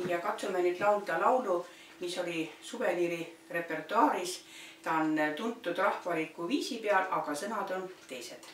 ja katsume nüüd laulda laulu, mis oli suveliiri repertuaaris. Ta on tuntud rahvaliku viisi peal, aga sõnad on teised.